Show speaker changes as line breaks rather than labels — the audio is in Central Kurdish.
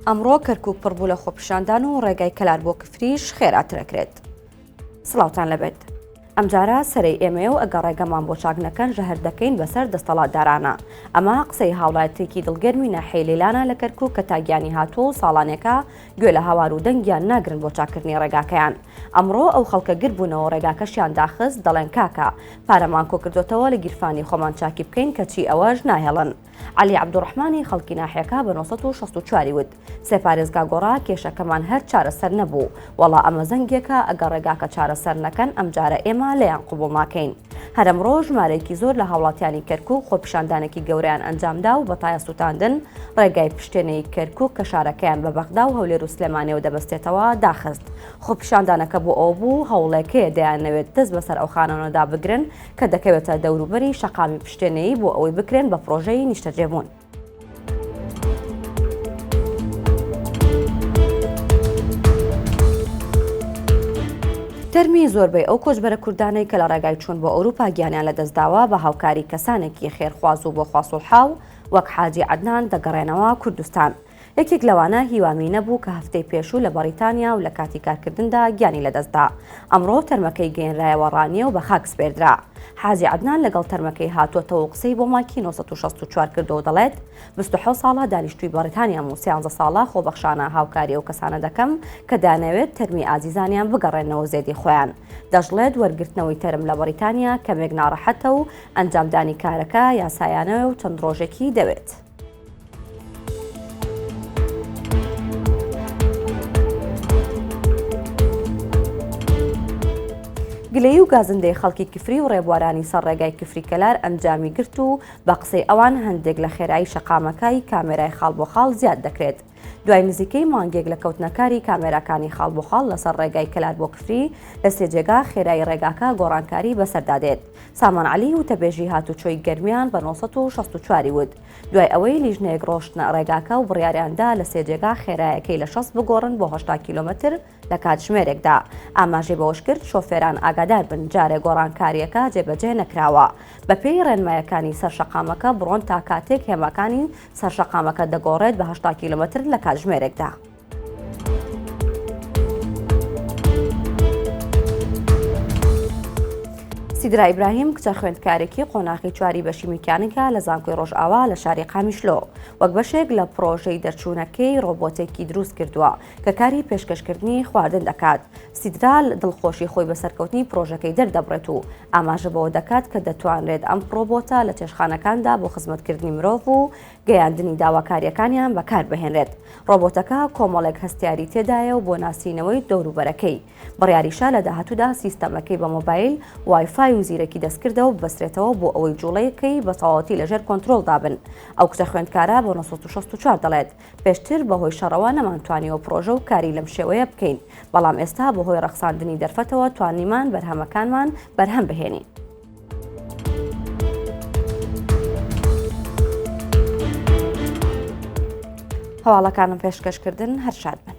ئەمڕۆ کەرکووک پڕبوو لە خۆپیشاندان و ڕێگای کەلار بۆ کفریش خێراترەکرێت. سڵاوتان لەبێت. ئەمجارە سەرەی ئێمە و ئەگە ڕێگەمان بۆ چاکنەکەن ژەهر دەکەین بەسەر دەستەڵاتدارانە. ئەمە قسەی هاوڵاتێکی دڵگەرمی ناحیەی لێلانە لە کەرکووک کە تاگیانی هاتووە و ساڵانێکە گوێ لە هاوار و دەنگیان ناگرن بۆ چاکردنی ڕێگاکەیان. ئەمڕۆ ئەو خەڵکە گر بوونەوە ڕێگاکەشیان داخست دەڵێن کاکە پارەمان کۆ کردوتەوە لە گیرفانی خۆمان چاکی بکەین کەچی ئەوەش ناهێڵن. علی عەبدوڕەحمانی خەڵکی ناحیەکە بە 964 وت سێپارێزگا گۆڕا کێشەکەمان هەر چارەسەر نەبوو، وەڵا ئەمە زەنگێکە ئەگە ڕێگاکە چارەسەر نەکەن ئەمجارە ئێمە لەیان قبوڵ ناکەین. هەرەمڕۆ ژمارەیەکی زۆر لە هاوڵاتیانی کەرکووک خۆپیشاندانێکی گەورەیان ئەنجامدا و بەتایە سووتاندن ڕێگای پشتێنەی کەرکووک کە شارەکەیان بە بەغدا و هەولێر و سلێمانێ دەبەستێتەوە داخست. خۆپیشاندانەکە بۆ ئەو بوو هەوڵێکەیە دەیانەوێت دەست بەسەر ئەو خانانەدا بگرن کە دەکەوێتە دەوروبەری شەقامی پشتێنەیی بۆ ئەوەی بکرێن بە پرۆژەی نیشتەجێبوون. تەرمی زۆربەی ئەو کۆچبەرە کوردانەی کە لە ڕێگای چوون بۆ ئەوروپا گیانیان لەدەستداوە بە هاوکاری کەسانێکی خێرخواز و بۆ خواستوڵحاو وەک حاجی عەدنان دەگەڕێنەوە کوردستان. یەکێک لەوانە هیوامی نەبوو کە هەفتەی پێشوو لە بەریتانیا و لە کاتی کارکردندا گیانی لەدەستدا. ئەمڕۆ تەرمەکەی گەێنرایەوە ڕانیە و بە خاک سپێردرا. حاجی عەدنان لەگەڵ تەرمەکەی هاتووەتەوە و قسەی بۆ ماکی 964 کردەوە دەڵێت 27 ساڵە دانیشتووی بەریتانیام و 13 ساڵە خۆبەخشانە هاوکاری ئەو کەسانە دەکەم کە دانەوێت تەرمی ئازیزانیان بگەڕێنەوە زێدی خۆیان. دەژڵێت وەرگرتنەوەی تەرم لە بەریتانیا کەمێک ناڕەحەتە و ئەنجامدانی کارەکە یاسایانەوە و چەند ڕۆژێکی دەوێت. گلەیی و گازندەی خەڵکی کفری و ڕێبوارانی سەر ڕێگای کفری کەلار ئەنجامی گرت و بە قسەی ئەوان هەندێک لە خێرایی شەقامەکەی کامێرای خاڵ بۆ خاڵ زیاد دەکرێت. دوای نزیکەی مانگێک لە کەوتنەکاری کامێراکانی خاڵ بۆ خاڵ لەسەر ڕێگای کەلار بۆ کفری لە سێجێگا خێرایی ڕێگاکە گۆڕانکاری بەسەردادێت. سامان عەلی و تەبێژی هاتوچۆی گەرمیان بە 964 وت دوای ئەوەی لیژنەیەک ڕۆشتنە ڕێگاکە و بڕیاریاندا لە سێجێگا خێرایەکەی لە 60 بگۆڕن بۆ 80 کیلۆمەتر لە کاتژمێرێکدا. ئاماژەی بەوەش کرد شۆفێران ئاگادار بن جارێ گۆڕانکاریەکە جێبەجێ نەکراوە. بەپێی ڕێنمایەکانی سەرشەقامەکە بڕۆن تا کاتێک هێماکانی سەرشەقامەکە دەگۆڕێت بە 80 کیلۆمەتر لە کاتژمێرێکدا. سیدرا ئیبراهیم کچە خوێندکارێکی قۆناغی چواری بەشی میکانیکا لە زانکۆی ڕۆژئاوا لە شاری قامیشلۆ وەک بەشێک لە پرۆژەی دەرچوونەکەی ڕۆبۆتێکی دروست کردووە کە کاری پێشکەشکردنی خواردن دەکات. سیدرا دڵخۆشی خۆی بە سەرکەوتنی پرۆژەکەی دەردەبڕێت و ئاماژە بەوە دەکات کە دەتوانرێت ئەم ڕۆبۆتە لە چێشخانەکاندا بۆ خزمەتکردنی مرۆڤ و گەیاندنی داواکاریەکانیان بەکاربهێنرێت. ڕۆبۆتەکە کۆمەڵێک هەستیاری تێدایە و بۆ ناسینەوەی دەوروبەرەکەی. بڕیاریشە لە داهاتوودا سیستەمەکەی بە مۆبایل وایفای و زیرەکی دەستکردەوە ببەسترێتەوە بۆ ئەوەی جوڵەیەکەی بە تەواوەتی لەژێر کۆنترۆڵ دابن. ئەو کچە خوێندکارە بۆ 964 دەڵێت پێشتر بەهۆی شەڕەوە نەمانتوانیەوە پرۆژە و کاری لەم شێوەیە بکەین، بەڵام ئێستا بەهۆی ڕەخساندنی دەرفەتەوە توانیمان بەرهەمەکانمان بەرهەم بهێنین. هەواڵەکانم پێشکەشکردن هەر شاد بن.